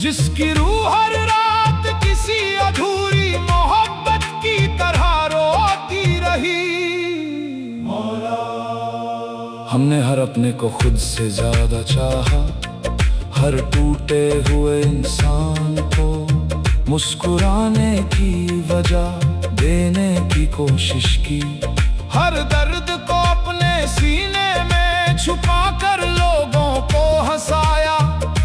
जिसकी रूह हर रात किसी अधूरी मोहब्बत की तरह रोती रही। मौला, हमने हर अपने को खुद से ज्यादा चाहा, हर टूटे हुए इंसान को मुस्कुराने की वजह देने की कोशिश की, हर दर्द को अपने सीने में छुपा कर लोगों को हंसाया,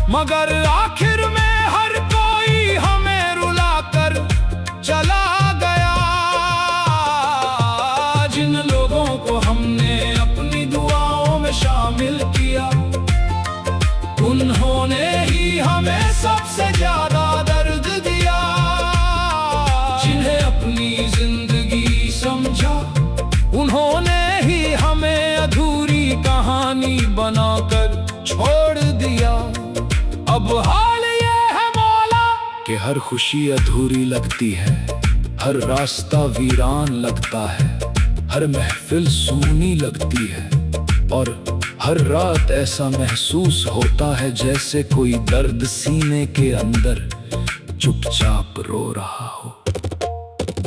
मगर आखिर में हर कोई हमें रुलाकर चला गया। जिन लोगों को हमने अपनी दुआओं में शामिल किया, उन्होंने ही हमें सबसे ज्यादा दर्द दिया। जिन्हें अपनी जिंदगी समझा, उन्होंने ही हमें अधूरी कहानी बनाकर छोड़ दिया। अब हाल ये है मौला कि हर खुशी अधूरी लगती है, हर रास्ता वीरान लगता है, हर महफिल सूनी लगती है, और हर रात ऐसा महसूस होता है जैसे कोई दर्द सीने के अंदर चुपचाप रो रहा हो।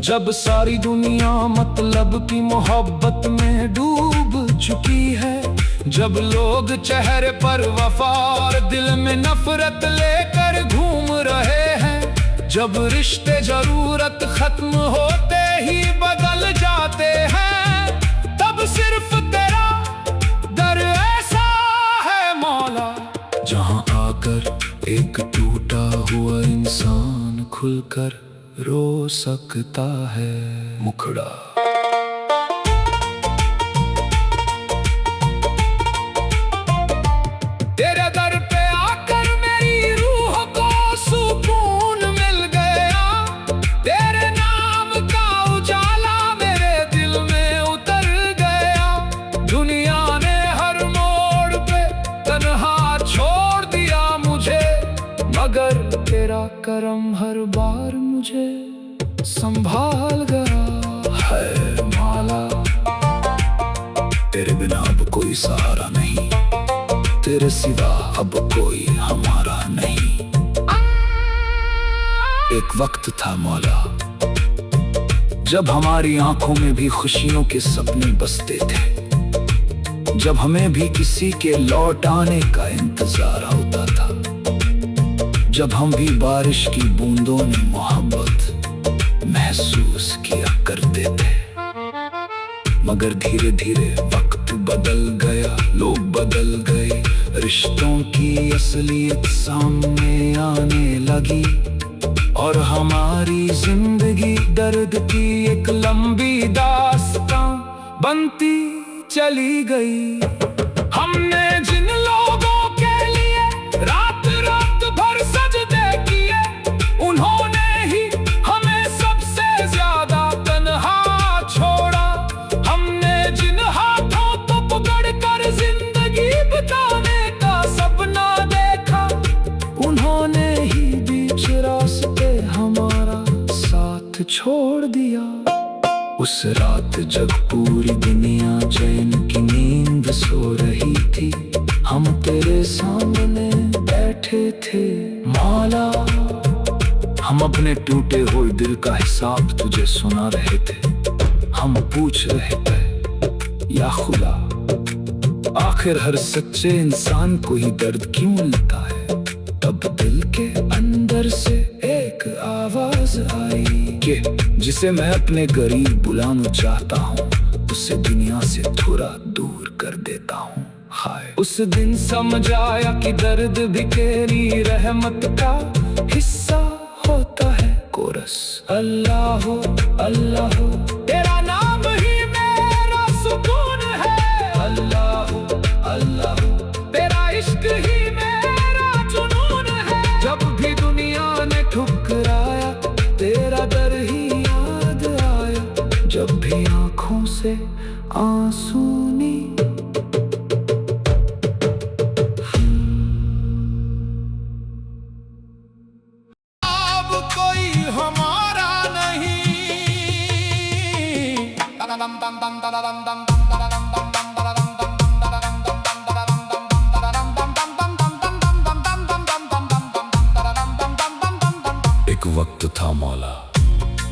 जब सारी दुनिया मतलब की मोहब्बत में डूब चुकी है, जब लोग चेहरे पर वफा और दिल में नफरत लेकर घूम रहे हैं, जब रिश्ते जरूरत खत्म होते ही बदल जाते हैं, तब सिर्फ तेरा दर ऐसा है मौला, जहां आकर एक टूटा हुआ इंसान खुलकर रो सकता है। मुखड़ा तेरे दर पे आकर मेरी रूह को सुकून मिल गया, तेरे नाम का उजाला मेरे दिल में उतर गया। दुनिया ने हर मोड़ पे तन्हा छोड़ दिया मुझे, मगर तेरा करम हर बार मुझे संभाल गया है मौला। तेरे बिना अब कोई सहारा नहीं, तेरे सिवा अब कोई हमारा नहीं। एक वक्त था मौला जब हमारी आंखों में भी खुशियों के सपने बसते थे, जब हमें भी किसी के लौट आने का इंतजार होता था, जब हम भी बारिश की बूंदों में मोहब्बत महसूस किया करते थे। मगर धीरे धीरे वक्त बदल गया, लोग बदल गए, रिश्तों की असलियत सामने आने लगी, और हमारी जिंदगी दर्द की एक लंबी दास्तां बनती चली गई। हमने जिन लोगों के लिए रात रात भर सजदे किए, उन्होंने ही हमें सबसे ज्यादा तन्हा छोड़ा। हमने जिन हाथों को पकड़ कर जिंदगी बिताने का सपना देखा, उन्होंने ही बीच रास्ते हमारा साथ छोड़ दिया। उस रात जब पूरी दुनिया चैन की नींद सो रही थी, हम तेरे सामने बैठे थे मौला। हम अपने टूटे हुए दिल का हिसाब तुझे सुना रहे थे। हम पूछ रहे थे या खुदा, आखिर हर सच्चे इंसान को ही दर्द क्यों मिलता है? तब दिल के अंदर से एक आवाज आई कि जिसे मैं अपने करीब बुलाना चाहता हूँ, उसे दुनिया से थोड़ा दूर कर देता हूँ। हाय, उस दिन समझ आया कि दर्द भी तेरी रहमत का हिस्सा होता है। कोरस अल्लाह अल्लाह, तेरा नाम ही मेरा सुकून है। अल्लाह अल्लाह, तेरा इश्क ही मेरा जुनून है। जब भी दुनिया ने ठुकराया, तेरा दर ही याद आया। जब भी आंखों से आंसू नी अब कोई हमारा नहीं। एक वक्त था मौला,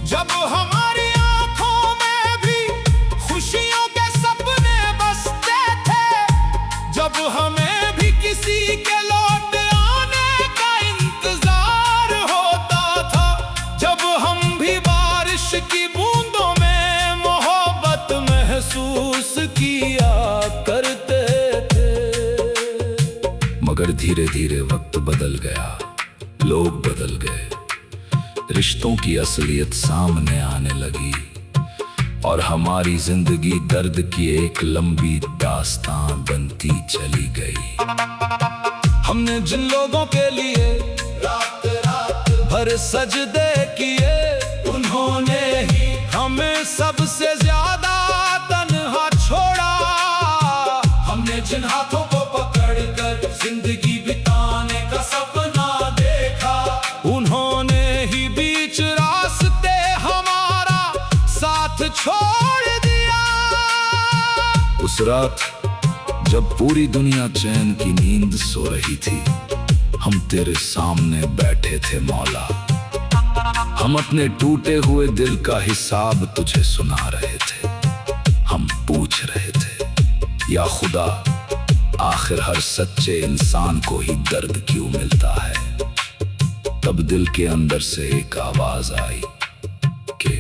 जब हमारी आंखों में भी खुशियों के सपने बसते थे, जब हमें भी किसी के लौट आने का इंतजार होता था, जब हम भी बारिश की बूंदों में मोहब्बत महसूस किया करते थे। मगर धीरे धीरे वक्त बदल गया, लोग बदल गए, रिश्तों की असलियत सामने आने लगी और हमारी जिंदगी दर्द की एक लंबी दास्तान बनती चली गई। हमने जिन लोगों के लिए रात रात भर सजदे किए, उन्होंने ही हमें सबसे ज्यादा तन्हा छोड़ा। हमने जिन हाथों को पकड़कर जिंदगी बिताने का सपना देखा, उन्होंने ही बीच रास्ते हमारा साथ छोड़ दिया। उस रात जब पूरी दुनिया चैन की नींद सो रही थी, हम तेरे सामने बैठे थे मौला। हम अपने टूटे हुए दिल का हिसाब तुझे सुना रहे थे। हम पूछ रहे थे, या खुदा, आखिर हर सच्चे इंसान को ही दर्द क्यों मिलता है? तब दिल के अंदर से एक आवाज आई कि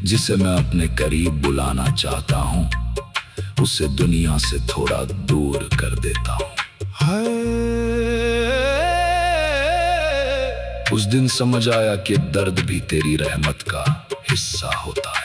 जिसे मैं अपने करीब बुलाना चाहता हूं, उसे दुनिया से थोड़ा दूर कर देता हूं। उस दिन समझ आया कि दर्द भी तेरी रहमत का हिस्सा होता है।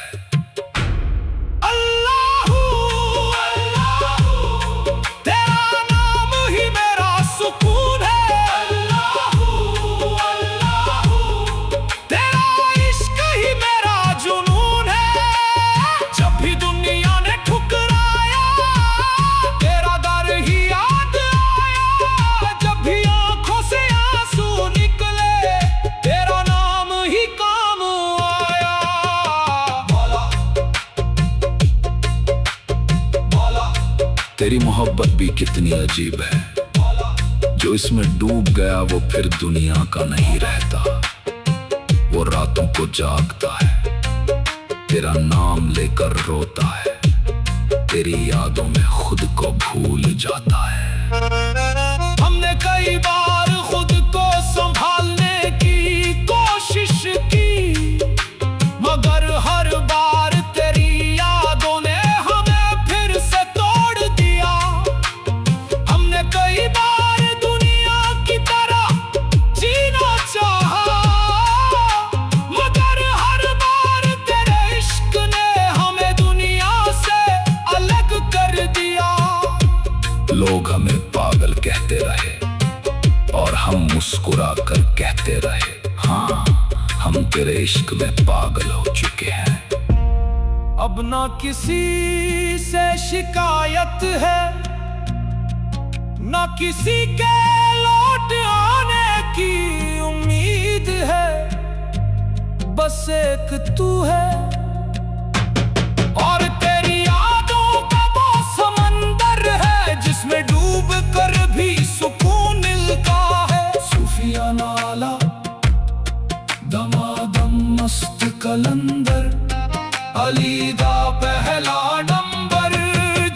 तेरी मोहब्बत भी कितनी अजीब है, जो इसमें डूब गया वो फिर दुनिया का नहीं रहता। वो रातों को जागता है, तेरा नाम लेकर रोता है, तेरी यादों में खुद को भूल जाता है। हमने कई बार खुद को संभालने की कोशिश की, मगर हर बार तेरी यादों ने हमें फिर से तोड़ दिया। हमने कई बार दुनिया की तरह जीना चाहा, मगर हर बार तेरे इश्क ने हमें दुनिया से अलग कर दिया। लोग हमें पागल कहते रहे और हम मुस्कुरा कर कहते रहे, हाँ, हम तेरे इश्क में पागल हो चुके हैं। अब ना किसी से शिकायत है, ना किसी के लौट आने की उम्मीद है, बस एक तू है और तेरी यादों का वो समंदर है, जिसमें डूब कर भी सुकून मिलता है। सूफियाना आला दमादम मस्त कलंदर, अली दा पहला नंबर,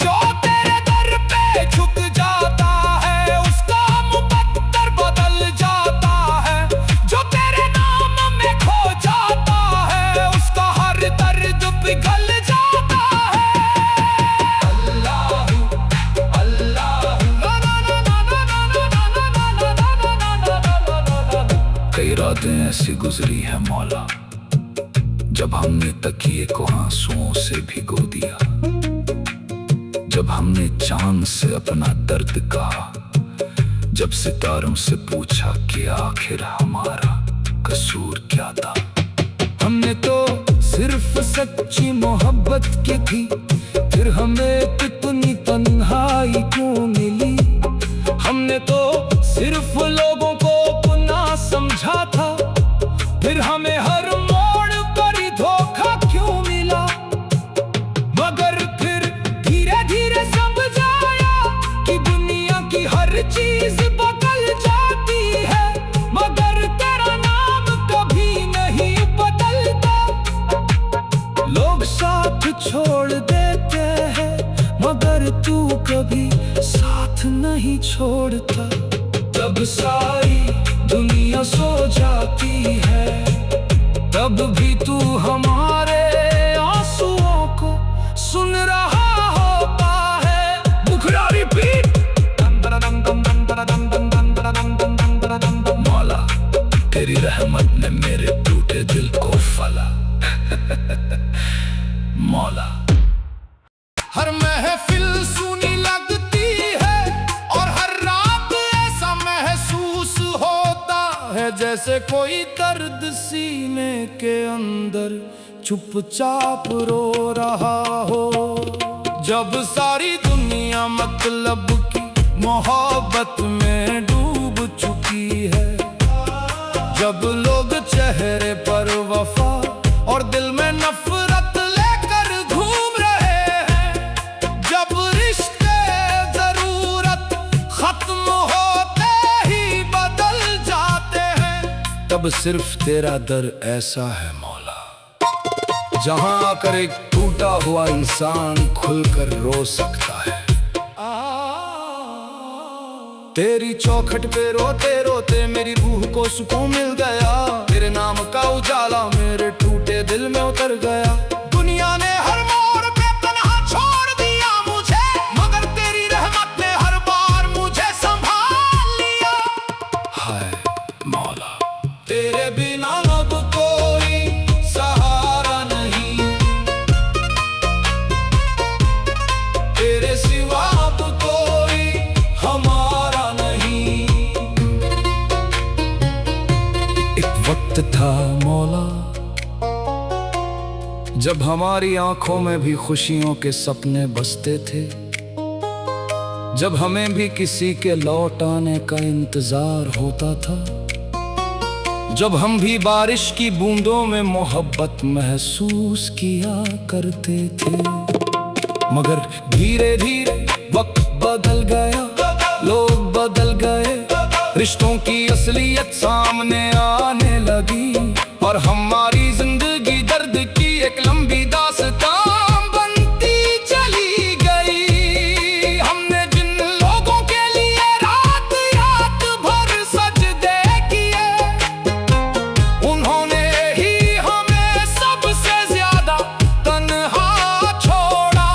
जो तेरे दर पे झुक जाता है उसका मुकद्दर बदल जाता है, जो तेरे नाम में खो जाता है उसका हर दर्द पिघल जाता है। अल्लाहू अल्लाहू कई रातें ऐसी गुजरी है मौला, जब हमने तकिए को आंसुओं से भिगो दिया, जब हमने चांद से अपना दर्द कहा, जब सितारों से पूछा कि आखिर हमारा कसूर क्या था। हमने तो सिर्फ सच्ची मोहब्बत की थी, फिर हमें कितनी तन्हाई क्यों मिली। हमने तो सिर्फ लोगों को अपना समझा था, फिर हमें हर मोड़ पर ही धोखा क्यों मिला। मगर फिर धीरे धीरे समझ आया कि दुनिया की हर चीज बदल जाती है, मगर तेरा नाम कभी नहीं छोड़ता। तब सारी दुनिया सो जाती है, तब भी तू हमारे आंसुओं को सुन रहा होता है। मुखियारी पीठ मौला, तेरी रहमत ने मेरे टूटे दिल को फला। मौला, हर महफिल सुनी लगती है और हर रात ऐसा महसूस होता है जैसे कोई दर्द सीने के अंदर चुपचाप रो रहा हो। जब सारी दुनिया मतलब की मोहब्बत में डूब चुकी है, जब लोग चेहरे पर वफा और दिल में नफरत लेकर घूम रहे हैं, जब रिश्ते जरूरत खत्म होते ही बदल जाते हैं, तब सिर्फ तेरा दर ऐसा है मौला, जहां आकर एक टूटा हुआ इंसान खुलकर रो सकता है। तेरी चौखट पे रोते रोते मेरी रूह को सुकून मिल गया। तेरे नाम का उजाला मेरे टूटे दिल में उतर गया। दुनिया ने हर मोड़ पे तन्हा छोड़ दिया मुझे, मगर तेरी रहमत ने हर बार मुझे संभाल लिया। हाय मौला, तेरे बिना अब कोई सहारा नहीं, तेरे सिवा अब कोई हमारा नहीं। एक वक्त था मौला जब हमारी आंखों में भी खुशियों के सपने बसते थे, जब हमें भी किसी के लौट आने का इंतजार होता था, जब हम भी बारिश की बूंदों में मोहब्बत महसूस किया करते थे। मगर धीरे धीरे वक्त बदल गया, लोग बदल गए, रिश्तों की असलियत सामने आने लगी और हमारी जिंदगी दर्द की एक लंबी दास्तान बनती चली गई। हमने जिन लोगों के लिए रात रात भर सजदे किए, उन्होंने ही हमें सबसे ज्यादा तन्हा छोड़ा।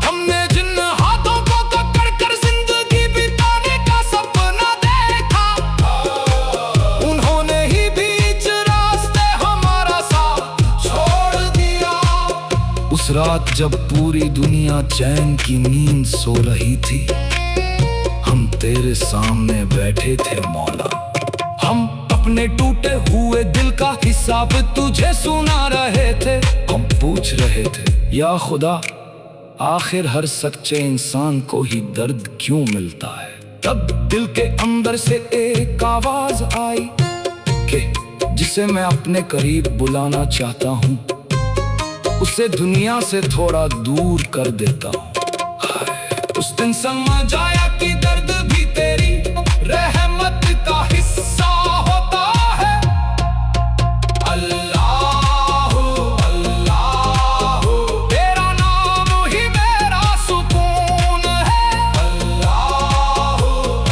हमने जिन हाथों को पकड़ कर जिंदगी बिताने का सपना देखा, उन्होंने ही बीच रास्ते हमारा साथ छोड़ दिया। उस रात जब पूरी दुनिया चैन की नींद सो रही थी, हम तेरे सामने बैठे थे मौला। हम अपने टूटे हुए दिल का हिसाब तुझे सुना रहे थे। हम पूछ रहे थे, या खुदा, आखिर हर सच्चे इंसान को ही दर्द क्यों मिलता है? तब दिल के अंदर से एक आवाज आई कि जिसे मैं अपने करीब बुलाना चाहता हूँ, उसे दुनिया से थोड़ा दूर कर देता हूँ। हाय, उस दिन समझ आया कि दर्द भी तेरी रहमत का हिस्सा होता है। अल्लाह अल्लाह, तेरा नाम ही मेरा सुकून है। अल्लाह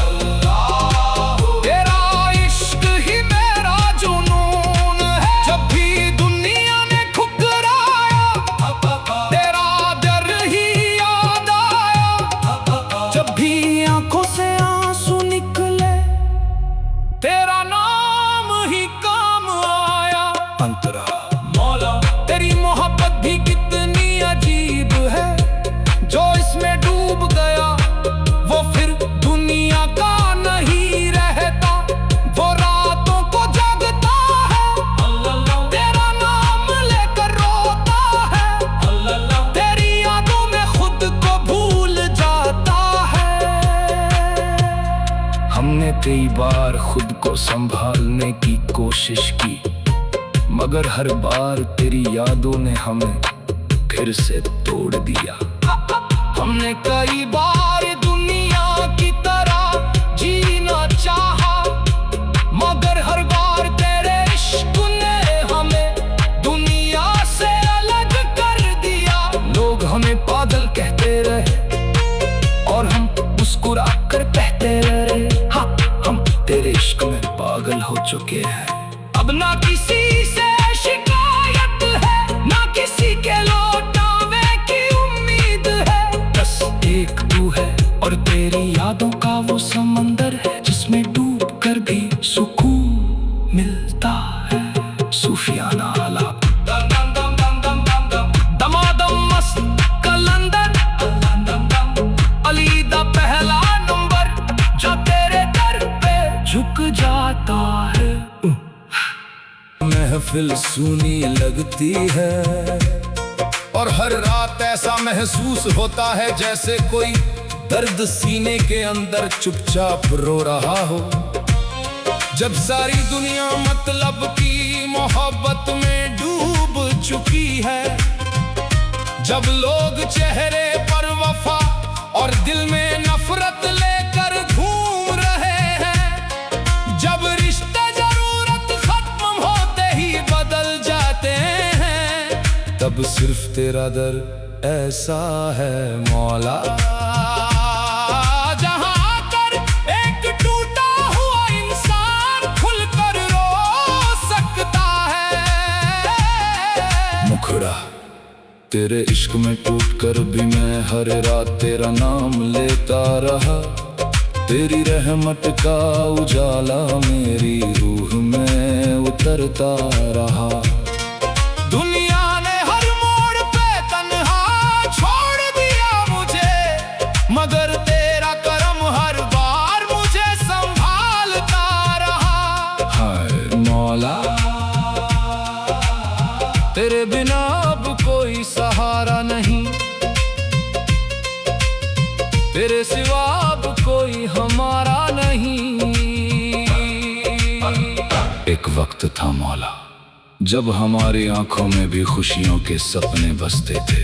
अल्लाह, तेरा इश्क ही मेरा जुनून है। जब भी दुनिया ने ठुकराया, तेरा दर ही याद आया। जब भी आंखों से आंसू निकले, तेरा नाम ही काम आया। अंतरा मौला, तेरी मोहब्बत भी कितनी अजीब है, जो इसमें डूब गया वो फिर दुनिया का नहीं रहता। वो रातों को जागता है, तेरा नाम लेकर रोता है, तेरी यादों में खुद को भूल जाता है। हमने कई बार खुद को संभालने की कोशिश की, मगर हर बार तेरी यादों ने हमें फिर से तोड़ दिया। हमने कई बार दुनिया की तरह जीना चाहा, मगर हर बार तेरे इश्क ने हमें दुनिया से अलग कर दिया। लोग हमें पागल कहते रहे और हम मुस्कुरा कर कहते मुश्किल हो चुके हैं। अब ना किसी से शिकायत है, ना किसी के लौटावे की उम्मीद है। बस एक तू है और तेरी यादों का वो समंदर है जिसमें डूब कर भी सुकून मिलता है। सूफियाना आलाप दमादम मस्त कलंदर, अली दा पहला नंबर जो तेरे दर पे झुक जाता है। महफिल सुनी लगती है और हर रात ऐसा महसूस होता है जैसे कोई दर्द सीने के अंदर चुपचाप रो रहा हो। जब सारी दुनिया मतलब की मोहब्बत में डूब चुकी है, जब लोग चेहरे पर वफा और दिल में नफरत लेकर घूम रहे हैं, जब रिश्ते जरूरत खत्म होते ही बदल जाते हैं, तब सिर्फ तेरा दर ऐसा है मौला, जहां आकर एक टूटा हुआ इंसान खुलकर रो सकता है। मुखड़ा तेरे इश्क में टूट कर भी मैं हर रात तेरा नाम लेता रहा। तेरी रहमत का उजाला मेरी रूह में उतरता रहा। दुनिया ने हर मोड़ पे तन्हा छोड़ दिया मुझे, मगर तेरा करम हर बार मुझे संभालता रहा। हाय मौला तेरे बिना अब कोई सहारा नहीं, तेरे सिवा अब कोई हमारा नहीं। एक वक्त था मौला जब हमारी आंखों में भी खुशियों के सपने बसते थे,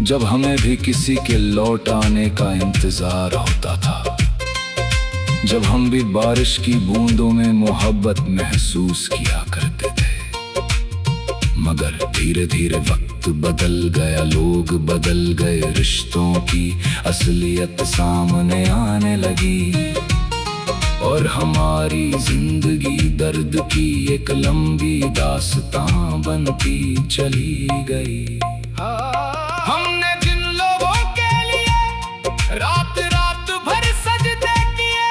जब हमें भी किसी के लौट आने का इंतजार होता था, जब हम भी बारिश की बूंदों में मोहब्बत महसूस किया करते थे। मगर धीरे धीरे वक्त बदल गया, लोग बदल गए, रिश्तों की असलियत सामने आने लगी और हमारी जिंदगी दर्द की एक लंबी दास्तां बनती चली गई। हमने जिन लोगों के लिए रात रात भर सजदे किए,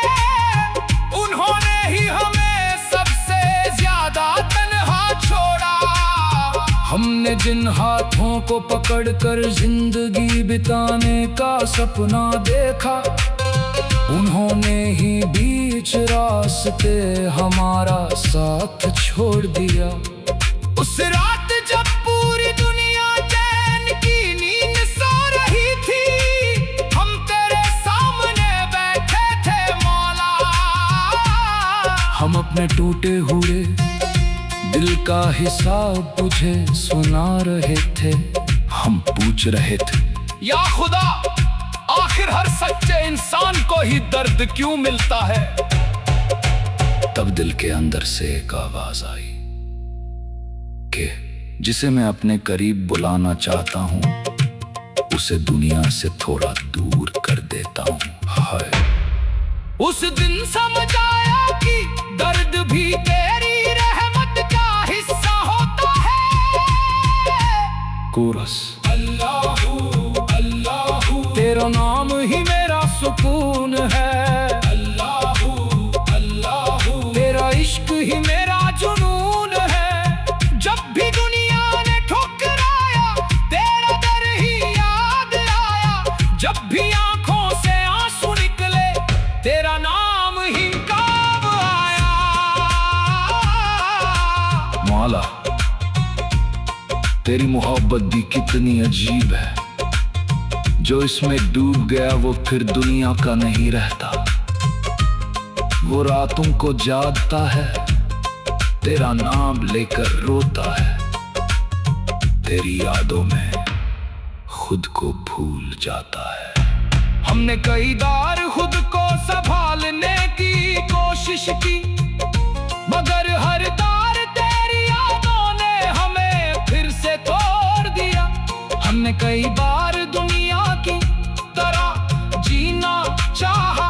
उन्होंने ही हमें सबसे ज्यादा तन्हा छोड़ा। हमने जिन हाथों को पकड़कर जिंदगी बिताने का सपना देखा, उन्होंने ही बीच रास्ते हमारा साथ छोड़ दिया। उस रात जब पूरी दुनिया चैन की नींद सो रही थी, हम तेरे सामने बैठे थे मौला। हम अपने टूटे हुए दिल का हिसाब तुझे सुना रहे थे। हम पूछ रहे थे या खुदा, आखिर हर सच्चे इंसान को ही दर्द क्यों मिलता है? तब दिल के अंदर से एक आवाज आई कि जिसे मैं अपने करीब बुलाना चाहता हूँ, उसे दुनिया से थोड़ा दूर कर देता हूँ। हाय उस दिन समझ आया कि दर्द भी तेरी रहमत का हिस्सा होता है। कोरस अल्लाहू अल्लाहू तेरा नाम ही मेरा सुकून है। अल्लाहू अल्लाहू तेरा इश्क ही मेरा जुनून है। जब भी दुनिया ने ठुकराया, तेरा दर ही याद आया। जब भी आंखों से आंसू निकले, तेरा नाम ही काम आया। मौला तेरी मोहब्बत भी कितनी अजीब है, जो इसमें डूब गया वो फिर दुनिया का नहीं रहता। वो रातों को जागता है, तेरा नाम लेकर रोता है, तेरी यादों में खुद को भूल जाता है। हमने कई बार खुद को संभालने की कोशिश की, मगर हर बार तेरी यादों ने हमें फिर से तोड़ दिया। हमने कई बार दुनिया की तरह जीना चाहा,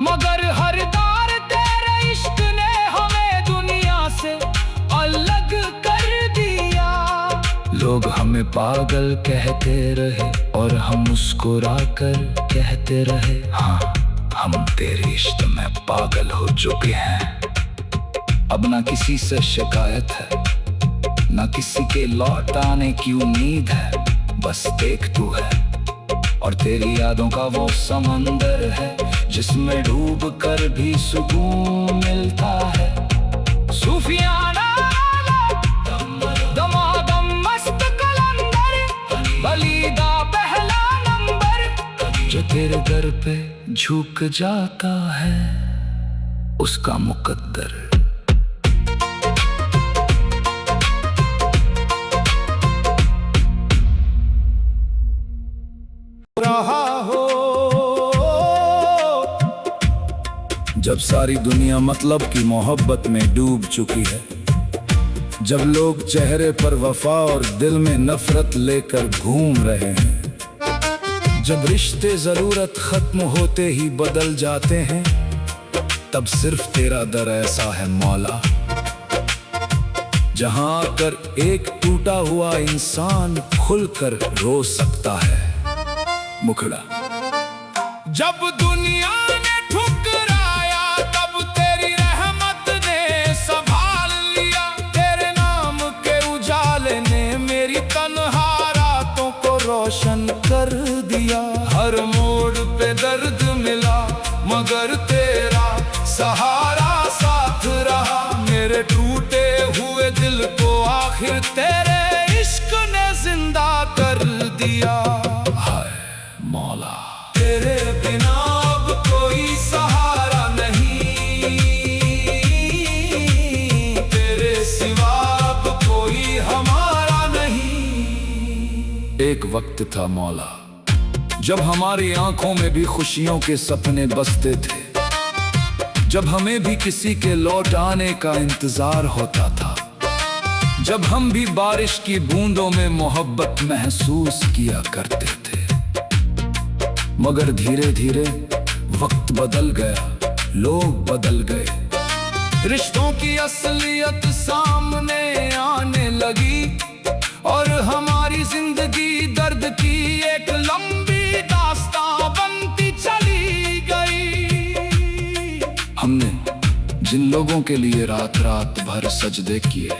मगर हर बार तेरे इश्क ने हमें पागल कहते रहे और हम मुस्कुराकर कहते रहे, हाँ हम तेरे इश्क में पागल हो चुके हैं। अब ना किसी से शिकायत है, ना किसी के लौट आने की उम्मीद है। बस देख तू है और तेरी यादों का वो समंदर है जिसमें डूब कर भी सुकून मिलता है। सूफियाना दमादम मस्त कलंदर, बलीदा पहला नंबर, जो तेरे दर पे झुक जाता है उसका मुकद्दर। रहा हो जब सारी दुनिया मतलब की मोहब्बत में डूब चुकी है, जब लोग चेहरे पर वफा और दिल में नफरत लेकर घूम रहे हैं, जब रिश्ते जरूरत खत्म होते ही बदल जाते हैं, तब सिर्फ तेरा दर ऐसा है मौला, जहां आकर एक टूटा हुआ इंसान खुलकर रो सकता है। मुखड़ा जब दुनिया ने ठुकराया तब तेरी रहमत ने संभाल लिया, तेरे नाम के उजाले ने मेरी तन्हा रातों को रोशन कर दिया। हर मोड़ पे दर्द मिला मगर तेरा सहारा साथ रहा, मेरे टूटे हुए दिल को आखिर तेरे इश्क ने जिंदा कर दिया। मौला तेरे बिना अब कोई सहारा नहीं, तेरे सिवा अब कोई हमारा नहीं। एक वक्त था मौला जब हमारी आंखों में भी खुशियों के सपने बसते थे, जब हमें भी किसी के लौट आने का इंतजार होता था, जब हम भी बारिश की बूंदों में मोहब्बत महसूस किया करते थे। मगर धीरे धीरे वक्त बदल गया, लोग बदल गए, रिश्तों की असलियत सामने आने लगी और हमारी जिंदगी दर्द की एक लंबी दास्तां बनती चली गई। हमने जिन लोगों के लिए रात रात भर सजदे किए,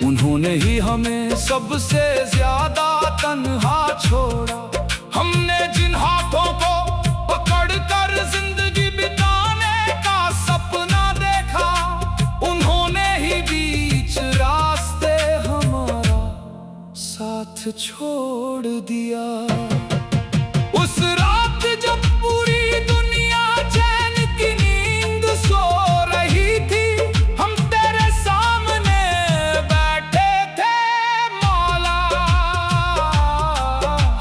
उन्होंने ही हमें सबसे ज्यादा तन्हा छोड़ा। हमने जिन हाथों को पकड़कर जिंदगी बिताने का सपना देखा, उन्होंने ही बीच रास्ते हमारा साथ छोड़ दिया। उस रात जब पूरी दुनिया चैन की नींद सो रही थी, हम तेरे सामने बैठे थे मौला।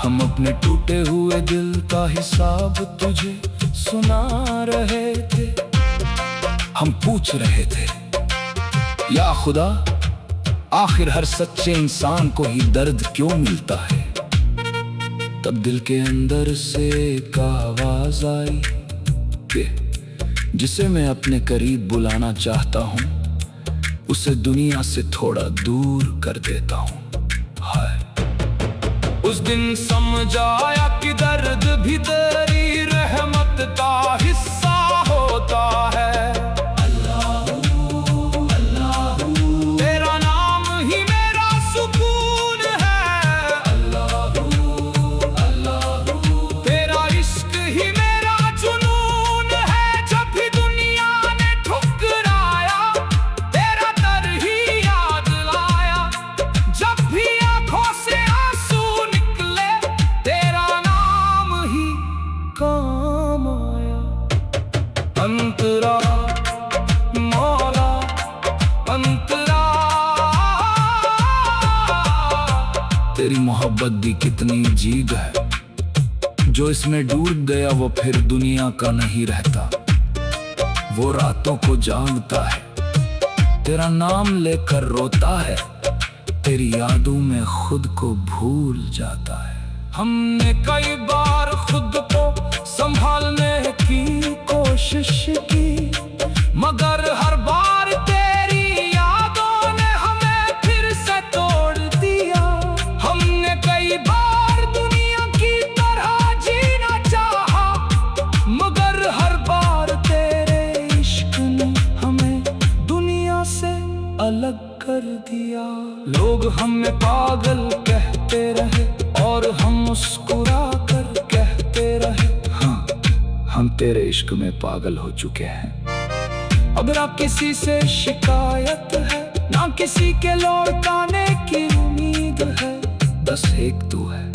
हम अपने टूटे हुए दिल का हिसाब तुझे सुना रहे थे। हम पूछ रहे थे, या खुदा आखिर हर सच्चे इंसान को ही दर्द क्यों मिलता है? तब दिल के अंदर से एक आवाज आई कि जिसे मैं अपने करीब बुलाना चाहता हूँ, उसे दुनिया से थोड़ा दूर कर देता हूँ। हाय उस दिन समझाया कि दर्द भी तेरी रहमत का हिस्सा होता है। अल्लाहू अल्लाहू तेरा नाम ही मेरा सुकून है। अल्लाहू अल्लाहू तेरा इश्क ही मेरा जुनून है। जब भी दुनिया ने ठुकराया तेरा दर ही याद लाया, जब भी आंखों से काम आया। अंतरा मौला अंतरा, तेरी मोहब्बत भी कितनी अजीब है, जो इसमें डूब गया वो फिर दुनिया का नहीं रहता। वो रातों को जागता है, तेरा नाम लेकर रोता है, तेरी यादों में खुद को भूल जाता है। हमने कई बार खुद को संभालने की कोशिश की, मगर हर बार तेरी यादों ने हमें फिर से तोड़ दिया। अलग कर दिया। लोग हमें पागल कहते रहे और हम मुस्कुरा कर कहते रहे, हाँ, हम तेरे इश्क में पागल हो चुके हैं। अब ना किसी से शिकायत है, ना किसी के लौटाने की उम्मीद है, बस एक तू है।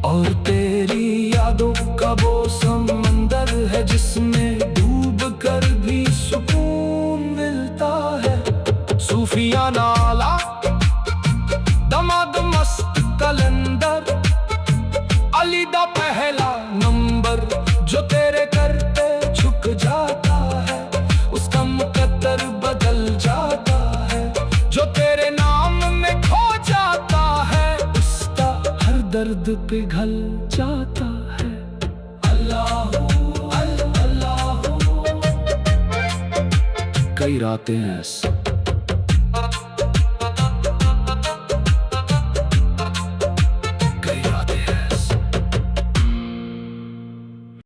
और तेरी यादों का वो समंदर है जिसमें डूब कर भी सुकून मिलता है। सूफिया नाला, दमाद मस्त कलंदर, अली दा पहला नंबर, जो तेरे करते झुक जाता है उसका मुकद्दर बदल जाता है। जो तेरे नाम में खो जाता है उसका हर दर्द पिघल जाता है। अल्लाह अल्लाह। कई रातें ऐसी